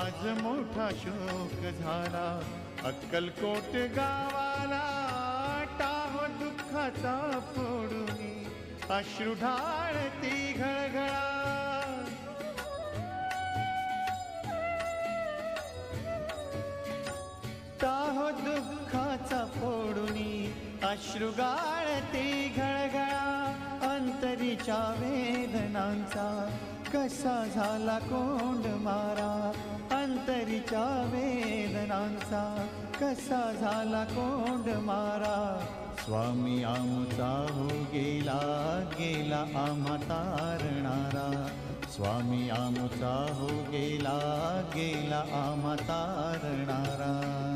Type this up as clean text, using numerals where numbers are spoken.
आज मोठा शोक झाला अक्कलकोट गावाला, टाहो दुःखाचा फोडूनी अश्रू ढाळती घळघळा. टाहो दुःखाचा फोडूनी अश्रू गाळती घळघळा. अंतरीच्या वेदनांचा कसा झाला कोंड मारा, अंतरीच्या वेदनांचा कसा झाला कोंड मारा. स्वामी आमचा हो गेला, गेला आम्हा तारणारा. स्वामी आमचा हो गेला, गेला आम्हा तारणारा.